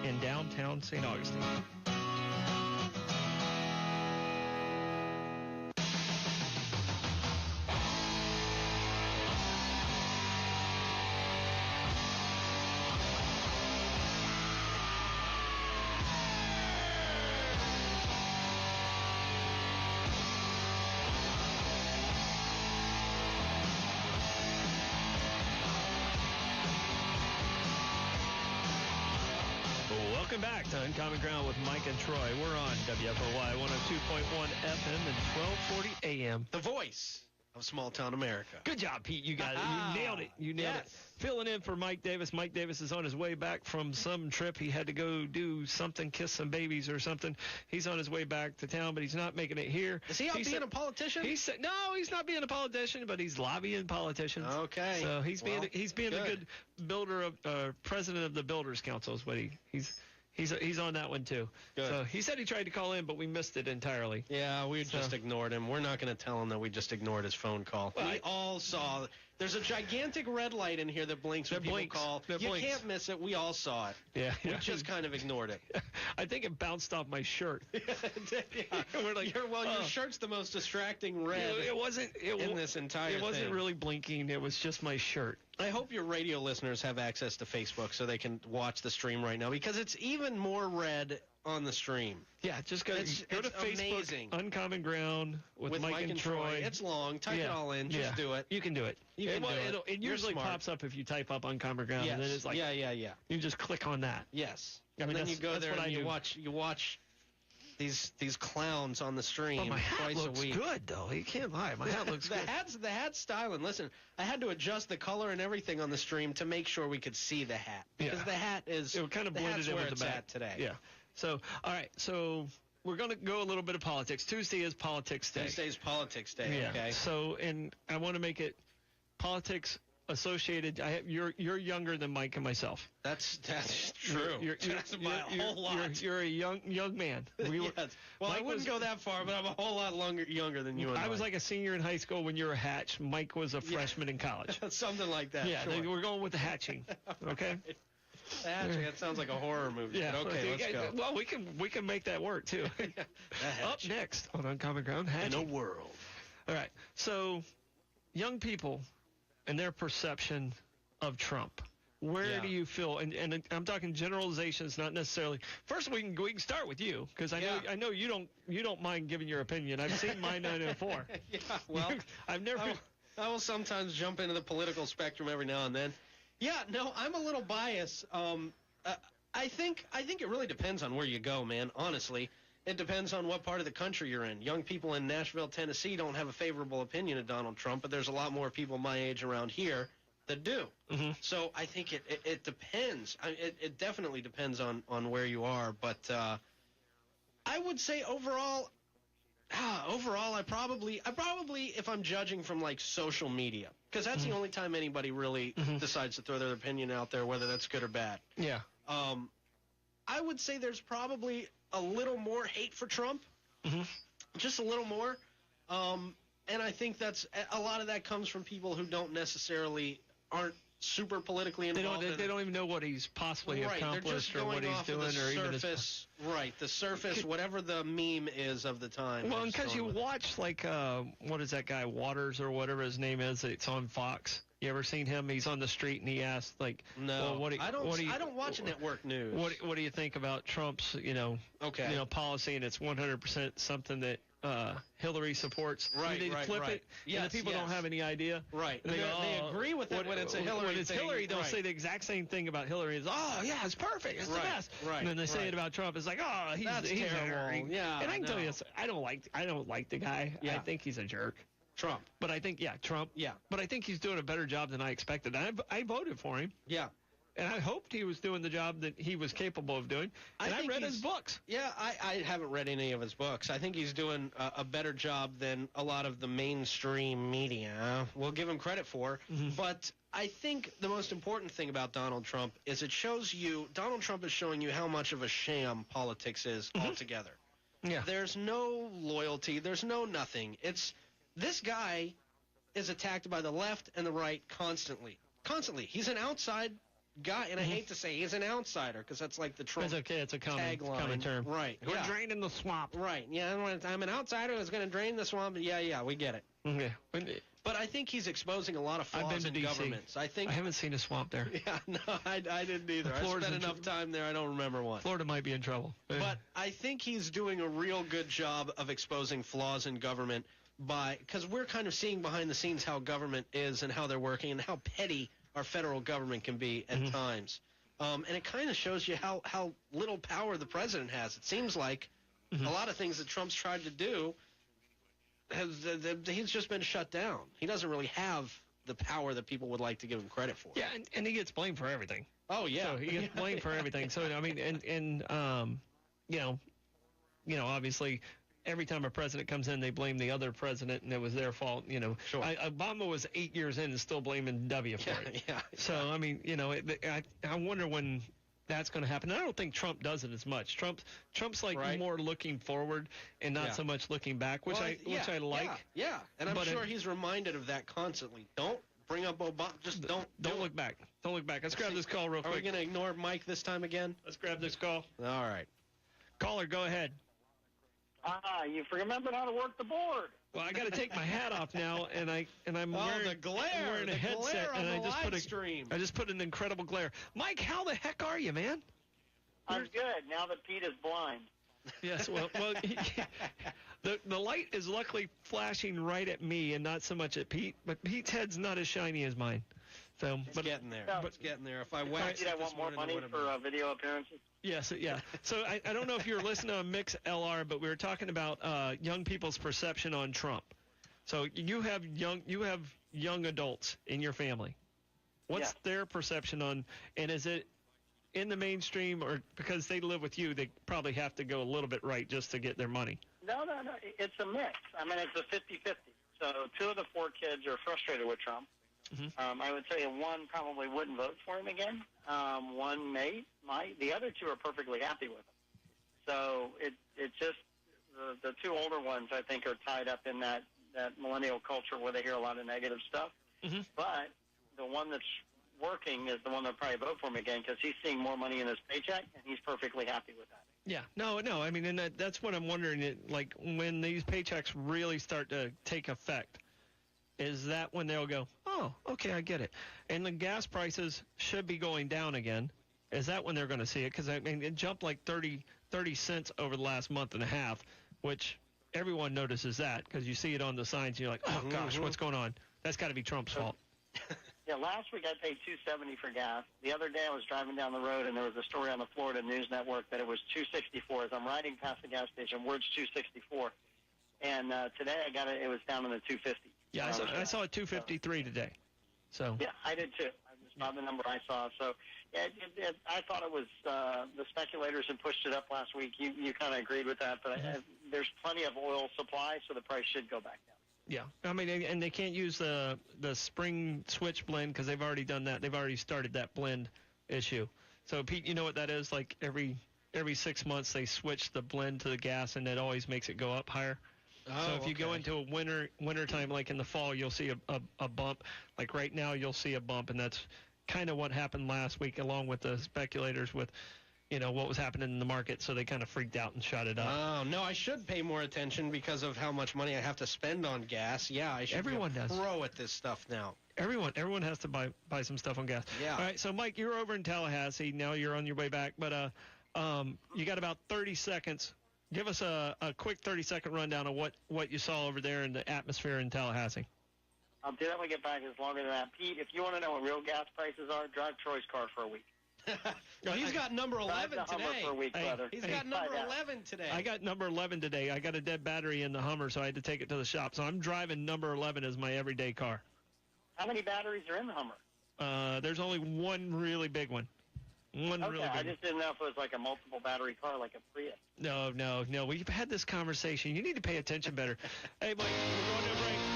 in downtown St. Augustine. Welcome back to Uncommon Ground with Mike and Troy. We're on WFOY 102.1 FM and 1240 AM. The voice of small-town America. Good job, Pete. You got it. You nailed it. You nailed it. Filling in for Mike Davis. Mike Davis is on his way back from some trip. He had to go do something, kiss some babies or something. He's on his way back to town, but he's not making it here. Is he out being a politician? He said, no, he's not being a politician, but he's lobbying politicians. Okay. So he's being a good builder of president of the Builders Council is what He's on that one, too. Good. So he said he tried to call in, but we missed it entirely. Yeah, we just ignored him. We're not going to tell him that we just ignored his phone call. Well, we all saw. There's a gigantic red light in here that blinks when people call. You can't miss it. We all saw it. Yeah. We just kind of ignored it. I think it bounced off my shirt. Yeah. We're like, your shirt's the most distracting red in this entire thing. It wasn't really blinking. It was just my shirt. I hope your radio listeners have access to Facebook so they can watch the stream right now, because it's even more red on the stream. Yeah, just go to Facebook, amazing. Uncommon Ground with Mike and Troy. It's long. Type it all in. Just do it. You can do it. It usually pops up if you type up Uncommon Ground. Yes. And then it's like, you just click on that. Yes. I mean, and then you go there and you watch these clowns on the stream twice a week. Good though. You can't lie. My hat looks good. The hat's styling. Listen, I had to adjust the color and everything on the stream to make sure we could see the hat, because the hat is kind of blended in with the back today. Yeah. So all right. So we're going to go a little bit of politics. Tuesday is Politics Day. Tuesday's Politics Day. Yeah. Okay. So I want to make it politics associated. You're younger than Mike and myself. That's true. That's by a whole lot. You're a young man. Yes. Well, I wouldn't go that far, but I'm a whole lot younger than you and I. I was like a senior in high school when you were hatched. Mike was a freshman in college. Something like that. Yeah, sure. We're going with the hatching. Okay. The hatching. That sounds like a horror movie. Yeah. But okay, let's go. Well, we can make that work too. Up next on Uncommon Ground, hatching. In a world. All right. So, young people and their perception of Trump. Where do you feel? And I'm talking generalizations, not necessarily. First, we can start with you, because I know you don't mind giving your opinion. I've seen my 904. Yeah. Well, I've never. I will sometimes jump into the political spectrum every now and then. Yeah. No, I'm a little biased. I think it really depends on where you go, man. Honestly. It depends on what part of the country you're in. Young people in Nashville, Tennessee don't have a favorable opinion of Donald Trump, but there's a lot more people my age around here that do. Mm-hmm. So I think it depends. It definitely depends on where you are. But I would say overall, I probably, if I'm judging from like social media, because that's the only time anybody really decides to throw their opinion out there, whether that's good or bad. Yeah. I would say there's probably a little more hate for Trump, just a little more, and I think that's a lot of that comes from people who aren't super politically involved. They don't even know what he's possibly accomplished or what he's doing, or even the surface, whatever the meme is of the time. Well, because you watch like what is that guy Waters or whatever his name is? It's on Fox. You ever seen him? He's on the street and he asks like, "No, well, I don't watch network news. What do you think about Trump's policy?" And it's 100% something that Hillary supports. Right, they flip it, yes, and the people don't have any idea. Right. And they agree with it when it's a Hillary When it's thing. Hillary, they'll say the exact same thing about Hillary. It's, yeah, it's perfect. It's the best. Right. And then they say it about Trump. It's like, he's terrible. Yeah. And I can tell you, I don't like the guy. Yeah. I think he's a jerk. Trump. But I think, Trump. Yeah. But I think he's doing a better job than I expected. I voted for him. Yeah. And I hoped he was doing the job that he was capable of doing. And I read his books. Yeah, I haven't read any of his books. I think he's doing a better job than a lot of the mainstream media will give him credit for. Mm-hmm. But I think the most important thing about Donald Trump is Donald Trump is showing you how much of a sham politics is altogether. Yeah. There's no loyalty. There's no nothing. This guy is attacked by the left and the right constantly. Constantly. He's an outside guy, and I hate to say he's an outsider because that's like the Trump It's okay. It's a common tagline. term. Right. We're draining the swamp. Right. Yeah, I'm an outsider who's going to drain the swamp. Yeah, we get it. Okay. But I think he's exposing a lot of flaws in governments. I haven't seen a swamp there. Yeah, no, I didn't either. I spent enough time there. I don't remember one. Florida might be in trouble. But I think he's doing a real good job of exposing flaws in government because we're kind of seeing behind the scenes how government is and how they're working and how petty our federal government can be at times. And it kind of shows you how little power the president has. It seems like a lot of things that Trump's tried to do, he's just been shut down. He doesn't really have the power that people would like to give him credit for. Yeah, and he gets blamed for everything. Oh, yeah. So he gets blamed for everything. So, I mean, obviously every time a president comes in, they blame the other president, and it was their fault. Sure. Obama was 8 years in and still blaming W for it. Yeah. So, I mean, I wonder when that's going to happen. I don't think Trump does it as much. Trump's like more looking forward and not so much looking back, which I like. Yeah, and I'm sure he's reminded of that constantly. Don't bring up Obama. Just don't look back. Don't look back. Let's grab this call real quick. Are we going to ignore Mike this time again? Let's grab this call. All right. Caller, go ahead. You remembered how to work the board. Well, I got to take my hat off now, and I'm wearing the glare, I'm wearing a headset, glare on and I just put an incredible glare. Mike, how the heck are you, man? I'm good. Now that Pete is blind. Yes. Well, the light is luckily flashing right at me, and not so much at Pete. But Pete's head's not as shiny as mine. So, it's getting there. It's getting there. If I wax I want more money for video appearances. Yes, yeah. So I don't know if you were listening on Mix LR, but we were talking about young people's perception on Trump. So you have young adults in your family. What's their perception on, and is it in the mainstream, or because they live with you, they probably have to go a little bit right just to get their money? No. It's a mix. I mean, it's a 50-50. So 2 of the 4 kids are frustrated with Trump. I would say one probably wouldn't vote for him again. One might. The other 2 are perfectly happy with him. So it's just the 2 older ones, I think, are tied up in that millennial culture where they hear a lot of negative stuff. But the one that's working is the one that'll probably vote for him again because he's seeing more money in his paycheck, and he's perfectly happy with that. Yeah. No. I mean, and that's what I'm wondering. Like, when these paychecks really start to take effect, is that when they'll go, oh, okay, I get it. And the gas prices should be going down again. Is that when they're going to see it? Because, I mean, it jumped like 30 cents over the last month and a half, which everyone notices that because you see it on the signs and you're like, oh, gosh, what's going on? That's got to be Trump's fault. Yeah, last week I paid $2.70 for gas. The other day I was driving down the road, and there was a story on the Florida News Network that it was $2.64. As I'm riding past the gas station, words $2.64. And today I got it. It was down in the $2.50. Yeah, I saw it $2.53 today. So yeah, I did too. I just saw the number I saw. So yeah, I thought it was the speculators had pushed it up last week. You kind of agreed with that, but there's plenty of oil supply, so the price should go back down. Yeah, I mean, and they can't use the spring switch blend because they've already done that. They've already started that blend issue. So Pete, you know what that is? Like every 6 months they switch the blend to the gas, and it always makes it go up higher. Oh, so if you go into a winter time, like in the fall, you'll see a bump. Like right now, you'll see a bump, and that's kind of what happened last week, along with the speculators with, what was happening in the market. So they kind of freaked out and shot it up. Oh, no, I should pay more attention because of how much money I have to spend on gas. Yeah, I should Everyone be a does. pro at this stuff now. Everyone has to buy some stuff on gas. Yeah. All right, so Mike, you're over in Tallahassee. Now you're on your way back, but you got about 30 seconds. Give us a quick 30-second rundown of what you saw over there in the atmosphere in Tallahassee. I'll do that when we get back. It's longer than that. Pete, if you want to know what real gas prices are, drive Troy's car for a week. He's got number 11 today. For a week, brother. He's got number 11 today. I got number 11 today. I got a dead battery in the Hummer, so I had to take it to the shop. So I'm driving number 11 as my everyday car. How many batteries are in the Hummer? There's only one really big one. I just didn't know if it was like a multiple battery car, like a Prius. No. We've had this conversation. You need to pay attention better. Hey, Mike, we're going to a break.